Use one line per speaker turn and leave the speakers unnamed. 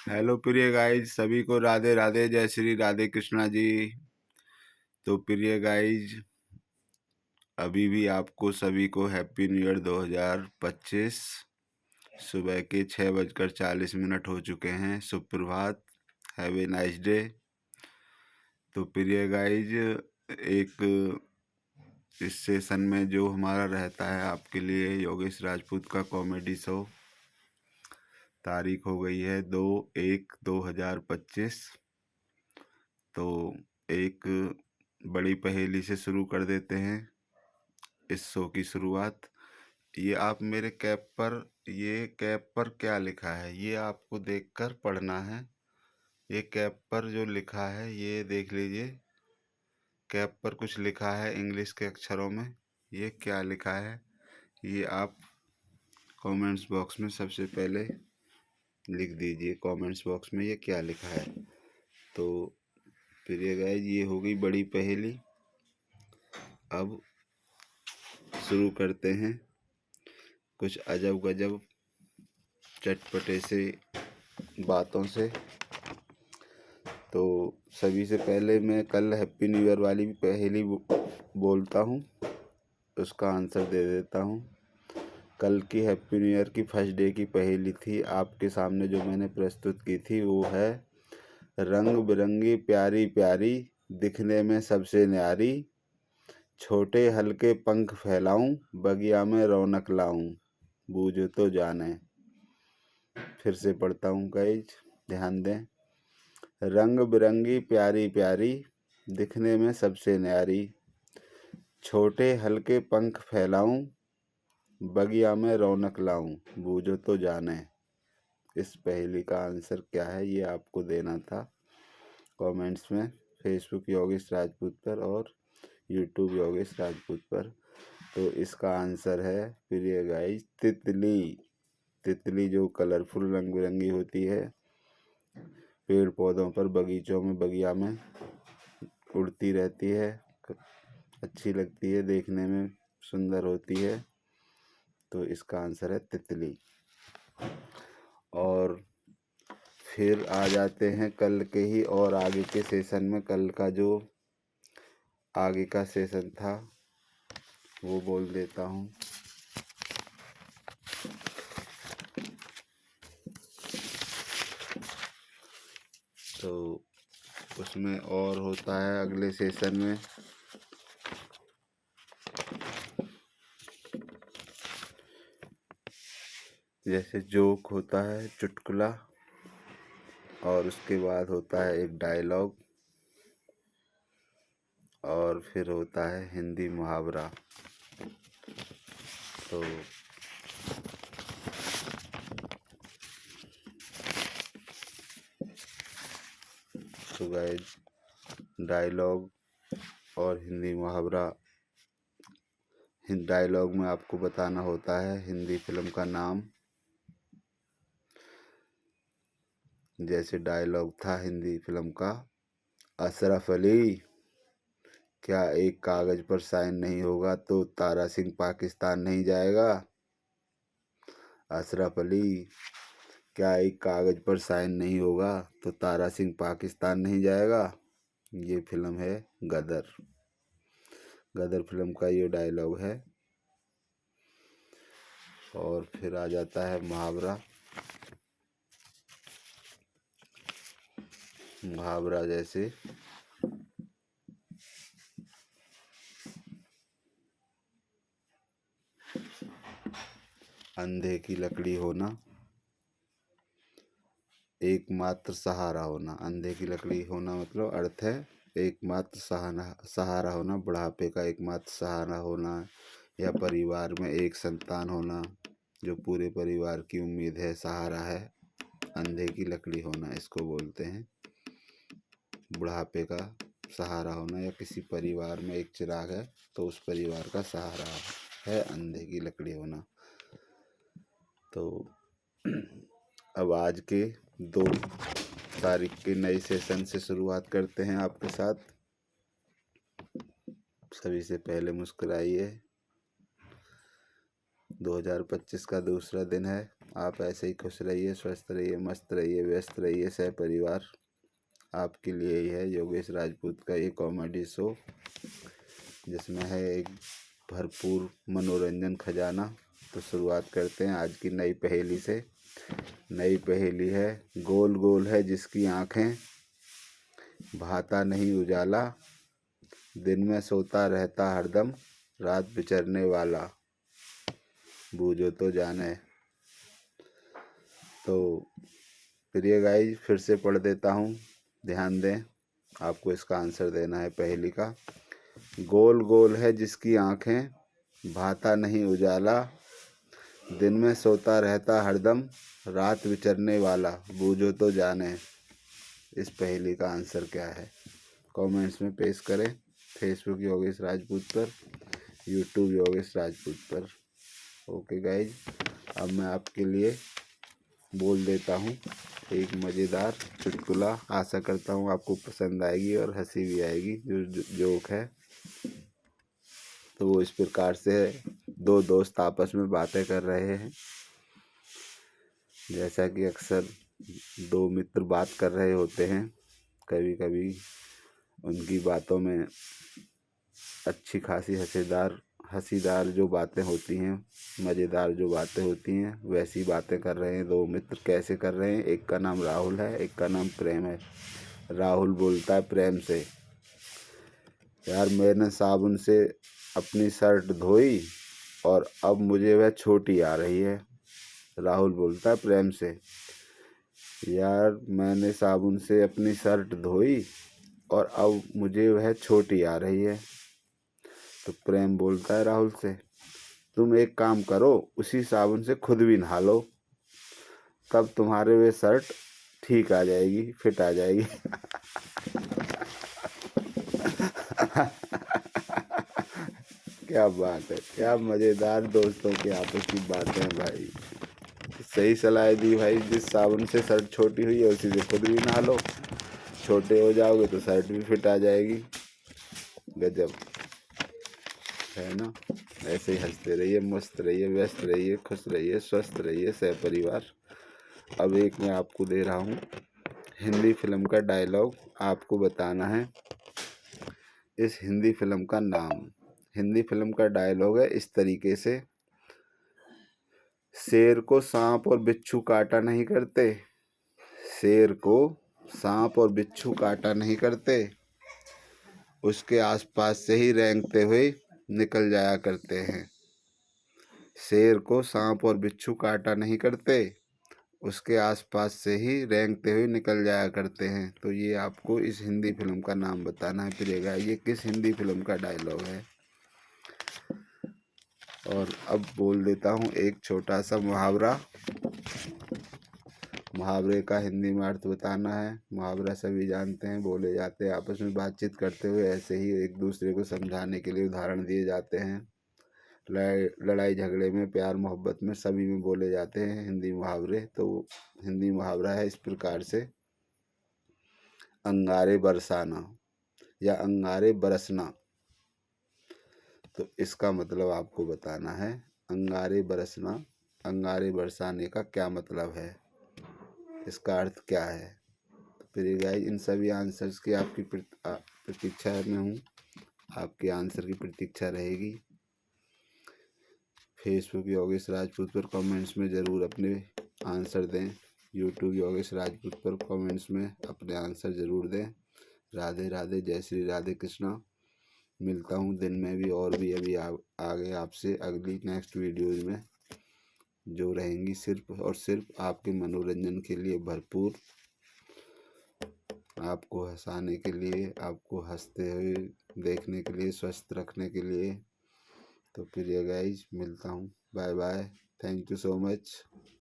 Hello प्रिय guys, सभी को राधे राधे, जय श्री राधे कृष्णा जी। तो प्रिय गाइज, अभी भी आपको सभी को हैप्पी न्यू ईयर 2025। सुबह के 6:40 हो चुके हैं। सुप्रभात, हैव ए नाइस डे। तो प्रिय गाइज, एक इस सेशन में जो हमारा रहता है आपके लिए योगेश राजपूत का कॉमेडी शो। तारीख हो गई है 2/1/2025। तो एक बड़ी पहेली से शुरू कर देते हैं इस शो की शुरुआत। ये आप मेरे कैप पर क्या लिखा है ये आपको देखकर पढ़ना है। ये कैप पर जो लिखा है ये देख लीजिए। कैप पर कुछ लिखा है इंग्लिश के अक्षरों में। ये क्या लिखा है ये आप कमेंट्स बॉक्स में सबसे पहले लिख दीजिए। कमेंट्स बॉक्स में ये क्या लिखा है। तो प्रिय गाइस, ये हो गई बड़ी पहेली। अब शुरू करते हैं कुछ अजब गजब चटपटे से बातों से। तो सभी से पहले मैं कल हैप्पी न्यू ईयर वाली पहेली बोलता हूँ, उसका आंसर दे देता हूँ। कल की हैप्पी न्यू ईयर की फर्स्ट डे की पहेली थी, आपके सामने जो मैंने प्रस्तुत की थी वो है, रंग बिरंगी प्यारी प्यारी, दिखने में सबसे न्यारी, छोटे हल्के पंख फैलाऊं, बगिया में रौनक लाऊं, बूझो तो जाने। फिर से पढ़ता हूँ गाइज, ध्यान दें। रंग बिरंगी प्यारी प्यारी, दिखने में सबसे न्यारी, छोटे हल्के पंख फैलाऊं, बगिया में रौनक लाऊं, बूझो तो जाने। इस पहेली का आंसर क्या है ये आपको देना था कमेंट्स में, फेसबुक योगेश राजपूत पर और यूट्यूब योगेश राजपूत पर। तो इसका आंसर है प्रिय गाइस, तितली। तितली जो कलरफुल रंग बिरंगी होती है, पेड़ पौधों पर, बगीचों में, बगिया में उड़ती रहती है, अच्छी लगती है, देखने में सुंदर होती है। तो इसका आंसर है तितली। और फिर आ जाते हैं कल के ही और आगे के सेशन में। कल का जो आगे का सेशन था वो बोल देता हूँ। तो उसमें और होता है अगले सेशन में, जैसे जोक होता है, चुटकुला, और उसके बाद होता है एक डायलॉग, और फिर होता है हिंदी मुहावरा। तो गाइस, डायलॉग और हिंदी मुहावरा। डायलॉग में आपको बताना होता है हिंदी फिल्म का नाम। जैसे डायलॉग था हिंदी फिल्म का, अशरफ अली, क्या एक कागज पर साइन नहीं होगा तो तारा सिंह पाकिस्तान नहीं जाएगा। अशरफ अली, क्या एक कागज पर साइन नहीं होगा तो तारा सिंह पाकिस्तान नहीं जाएगा। ये फिल्म है गदर। गदर फिल्म का ये डायलॉग है। और फिर आ जाता है मुहावरा। मुहावरा जैसे, अंधे की लकड़ी होना, एकमात्र सहारा होना। अंधे की लकड़ी होना मतलब अर्थ है एकमात्र सहारा होना, बुढ़ापे का एकमात्र सहारा होना, या परिवार में एक संतान होना जो पूरे परिवार की उम्मीद है, सहारा है। अंधे की लकड़ी होना इसको बोलते हैं। बुढ़ापे का सहारा होना, या किसी परिवार में एक चिराग है तो उस परिवार का सहारा है अंधे की लकड़ी होना। तो अब आज के 2 तारीख के नए सेशन से शुरुआत करते हैं आपके साथ। सभी से पहले मुस्कुराइए। 2025 का दूसरा दिन है आप ऐसे ही खुश रहिए, स्वस्थ रहिए, मस्त रहिए, व्यस्त रहिए। सहपरिवार आपके लिए ही है योगेश राजपूत का ये कॉमेडी शो, जिसमें है एक भरपूर मनोरंजन खजाना। तो शुरुआत करते हैं आज की नई पहेली से। नई पहेली है, गोल गोल है जिसकी आँखें, भाता नहीं उजाला, दिन में सोता रहता हरदम, रात बिचरने वाला, बूझो तो जाने। तो प्रिय गाइस, फिर से पढ़ देता हूँ, ध्यान दें। आपको इसका आंसर देना है पहेली का। गोल गोल है जिसकी आँखें, भाता नहीं उजाला, दिन में सोता रहता हरदम, रात विचरने वाला, बूझो तो जाने। इस पहेली का आंसर क्या है? कमेंट्स में पेश करें। फेसबुक योगेश राजपूत पर, यूट्यूब योगेश राजपूत पर। ओके गाइज, अब मैं आपके लिए बोल देता हूँ एक मज़ेदार चुटकुला। आशा करता हूँ आपको पसंद आएगी और हंसी भी आएगी। जो जोक है तो वो इस प्रकार से है। दो दोस्त आपस में बातें कर रहे हैं। जैसा कि अक्सर दो मित्र बात कर रहे होते हैं, कभी कभी उनकी बातों में अच्छी खासी हंसीदार जो बातें होती हैं, मज़ेदार जो बातें होती हैं, वैसी बातें कर रहे हैं दो मित्र। कैसे कर रहे हैं? एक का नाम राहुल है, एक का नाम प्रेम है। राहुल बोलता है प्रेम से, यार मैंने साबुन से अपनी शर्ट धोई और अब मुझे वह छोटी आ रही है। राहुल बोलता है प्रेम से, यार मैंने साबुन से अपनी शर्ट धोई और अब मुझे वह छोटी आ रही है। तो प्रेम बोलता है राहुल से, तुम एक काम करो, उसी साबुन से खुद भी नहा लो, तब तुम्हारे वे शर्ट ठीक आ जाएगी, फिट आ जाएगी। क्या बात है, क्या मज़ेदार दोस्तों की आपस की बातें हैं भाई। सही सलाह दी भाई, जिस साबुन से शर्ट छोटी हुई है उसी से खुद भी नहा लो, छोटे हो जाओगे तो शर्ट भी फिट आ जाएगी। गजब है ना? ऐसे ही हंसते रहिए, मस्त रहिए, व्यस्त रहिए, खुश रहिए, स्वस्थ रहिए सहपरिवार। अब एक मैं आपको दे रहा हूँ हिंदी फिल्म का डायलॉग, आपको बताना है इस हिंदी फिल्म का नाम। हिंदी फिल्म का डायलॉग है इस तरीके से, शेर को सांप और बिच्छू काटा नहीं करते, शेर को सांप और बिच्छू काटा नहीं करते, उसके आसपास से ही रेंगते हुए निकल जाया करते हैं। शेर को सांप और बिच्छू काटा नहीं करते, उसके आसपास से ही रेंगते हुए निकल जाया करते हैं। तो ये आपको इस हिंदी फिल्म का नाम बताना है पड़ेगा, ये किस हिंदी फिल्म का डायलॉग है। और अब बोल देता हूँ एक छोटा सा मुहावरा। मुहावरे का हिंदी में अर्थ बताना है। मुहावरा सभी जानते हैं, बोले जाते हैं आपस में बातचीत करते हुए, ऐसे ही एक दूसरे को समझाने के लिए उदाहरण दिए जाते हैं। लड़ाई झगड़े में, प्यार मोहब्बत में, सभी में बोले जाते हैं हिंदी मुहावरे। तो हिंदी मुहावरा है इस प्रकार से, अंगारे बरसाना या अंगारे बरसना। तो इसका मतलब आपको बताना है, अंगारे बरसना, अंगारे बरसाने का क्या मतलब है, इसका अर्थ क्या है। तो फिर गाइस, इन सभी आंसर्स की आपकी प्रतीक्षा में हूँ, आपके आंसर की प्रतीक्षा रहेगी। फेसबुक योगेश राजपूत पर कमेंट्स में ज़रूर अपने आंसर दें। यूट्यूब योगेश राजपूत पर कमेंट्स में अपने आंसर ज़रूर दें। राधे राधे, जय श्री राधे कृष्णा। मिलता हूँ दिन में भी, और भी अभी आगे आपसे अगली नेक्स्ट वीडियोज़ में, जो रहेंगी सिर्फ और सिर्फ आपके मनोरंजन के लिए भरपूर, आपको हंसाने के लिए, आपको हंसते हुए देखने के लिए, स्वस्थ रखने के लिए। तो फिर ये गाइस, मिलता हूँ, bye bye, thank you so much.